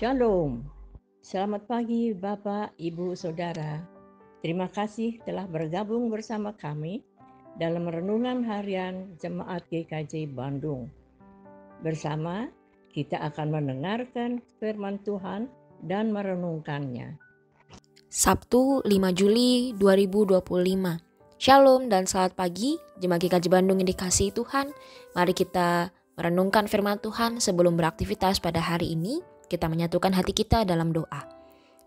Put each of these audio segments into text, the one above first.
Shalom. Selamat pagi Bapak, Ibu, Saudara. Terima kasih telah bergabung bersama kami dalam renungan harian Jemaat GKJ Bandung. Bersama kita akan mendengarkan firman Tuhan dan merenungkannya. Sabtu 5 Juli 2025. Shalom dan selamat pagi Jemaat GKJ Bandung yang dikasihi Tuhan. Mari kita merenungkan firman Tuhan sebelum beraktivitas pada hari ini. Kita menyatukan hati kita dalam doa.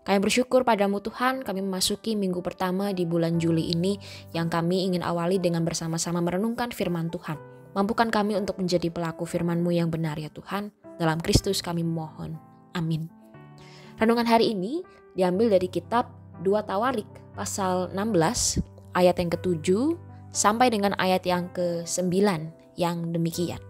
Kami bersyukur padamu Tuhan, kami memasuki minggu pertama di bulan Juli ini yang kami ingin awali dengan bersama-sama merenungkan firman Tuhan. Mampukan kami untuk menjadi pelaku firman-Mu yang benar ya Tuhan. Dalam Kristus kami mohon. Amin. Renungan hari ini diambil dari kitab 2 Tawarik pasal 16 ayat yang ke-7 sampai dengan ayat yang ke-9 yang demikian.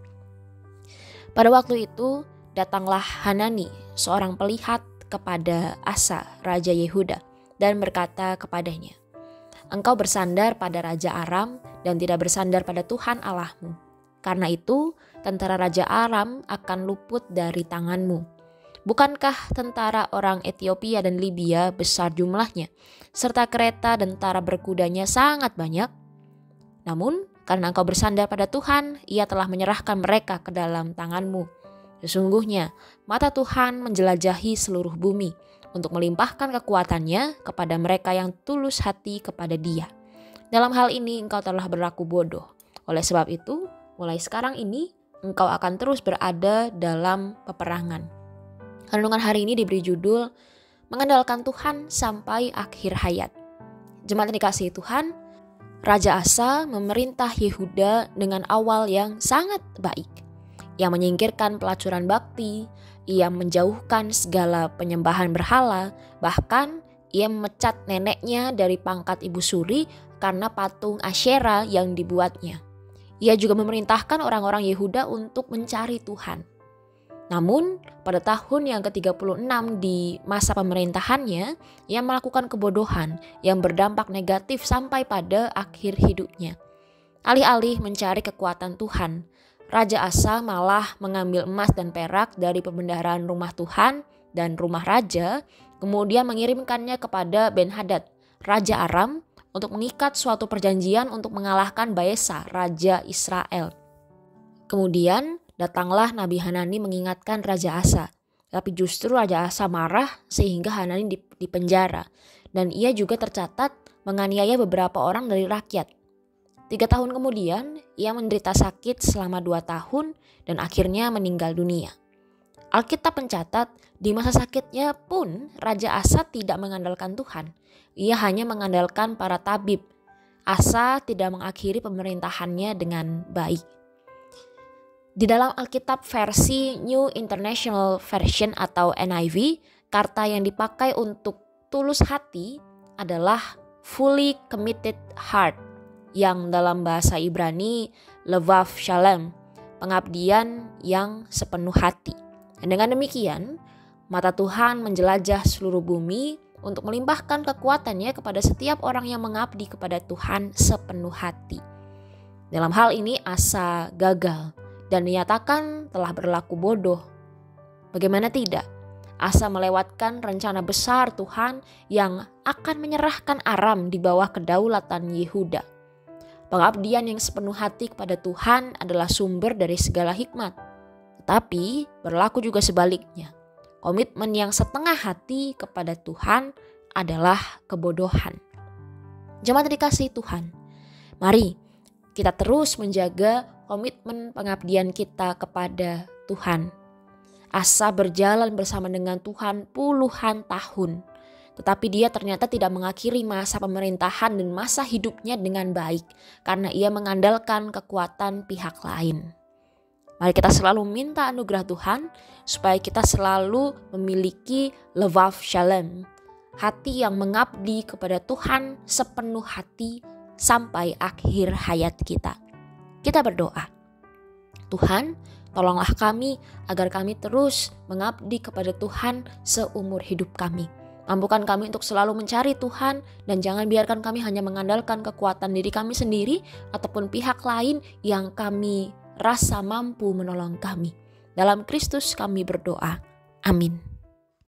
Pada waktu itu datanglah Hanani, seorang pelihat kepada Asa, Raja Yehuda, dan berkata kepadanya, "Engkau bersandar pada Raja Aram dan tidak bersandar pada Tuhan Allahmu. Karena itu, tentara Raja Aram akan luput dari tanganmu. Bukankah tentara orang Ethiopia dan Libya besar jumlahnya, serta kereta dan tentara berkudanya sangat banyak? Namun, karena engkau bersandar pada Tuhan, Ia telah menyerahkan mereka ke dalam tanganmu. Sesungguhnya, mata Tuhan menjelajahi seluruh bumi untuk melimpahkan kekuatannya kepada mereka yang tulus hati kepada Dia. Dalam hal ini engkau telah berlaku bodoh. Oleh sebab itu, mulai sekarang ini engkau akan terus berada dalam peperangan." Renungan hari ini diberi judul Mengandalkan Tuhan sampai akhir hayat. Jemaat yang dikasihi Tuhan, Raja Asa memerintah Yehuda dengan awal yang sangat baik. Ia menyingkirkan pelacuran bakti, ia menjauhkan segala penyembahan berhala, bahkan ia memecat neneknya dari pangkat ibu suri karena patung Asyera yang dibuatnya. Ia juga memerintahkan orang-orang Yehuda untuk mencari Tuhan. Namun, pada tahun yang ke-36 di masa pemerintahannya, ia melakukan kebodohan yang berdampak negatif sampai pada akhir hidupnya. Alih-alih mencari kekuatan Tuhan, Raja Asa malah mengambil emas dan perak dari perbendaharaan rumah Tuhan dan rumah raja, kemudian mengirimkannya kepada Ben-Hadad, Raja Aram, untuk mengikat suatu perjanjian untuk mengalahkan Baesa, Raja Israel. Kemudian datanglah Nabi Hanani mengingatkan Raja Asa, tapi justru Raja Asa marah sehingga Hanani dipenjara, dan ia juga tercatat menganiaya beberapa orang dari rakyat. 3 tahun kemudian, ia menderita sakit selama 2 tahun dan akhirnya meninggal dunia. Alkitab mencatat, di masa sakitnya pun Raja Asa tidak mengandalkan Tuhan. Ia hanya mengandalkan para tabib. Asa tidak mengakhiri pemerintahannya dengan baik. Di dalam Alkitab versi New International Version atau NIV, kata yang dipakai untuk tulus hati adalah fully committed heart, yang dalam bahasa Ibrani levav shalem, pengabdian yang sepenuh hati. Dan dengan demikian, mata Tuhan menjelajah seluruh bumi untuk melimpahkan kekuatannya kepada setiap orang yang mengabdi kepada Tuhan sepenuh hati. Dalam hal ini Asa gagal dan dinyatakan telah berlaku bodoh. Bagaimana tidak? Asa melewatkan rencana besar Tuhan yang akan menyerahkan Aram di bawah kedaulatan Yehuda. Pengabdian yang sepenuh hati kepada Tuhan adalah sumber dari segala hikmat. Tetapi berlaku juga sebaliknya. Komitmen yang setengah hati kepada Tuhan adalah kebodohan. Jemaat dikasihi Tuhan, mari kita terus menjaga komitmen pengabdian kita kepada Tuhan. Asa berjalan bersama dengan Tuhan puluhan tahun. Tetapi dia ternyata tidak mengakhiri masa pemerintahan dan masa hidupnya dengan baik karena ia mengandalkan kekuatan pihak lain. Mari kita selalu minta anugerah Tuhan supaya kita selalu memiliki levav shalem, hati yang mengabdi kepada Tuhan sepenuh hati sampai akhir hayat kita. Kita berdoa. Tuhan, tolonglah kami agar kami terus mengabdi kepada Tuhan seumur hidup kami. Mampukan kami untuk selalu mencari Tuhan dan jangan biarkan kami hanya mengandalkan kekuatan diri kami sendiri ataupun pihak lain yang kami rasa mampu menolong kami. Dalam Kristus kami berdoa. Amin.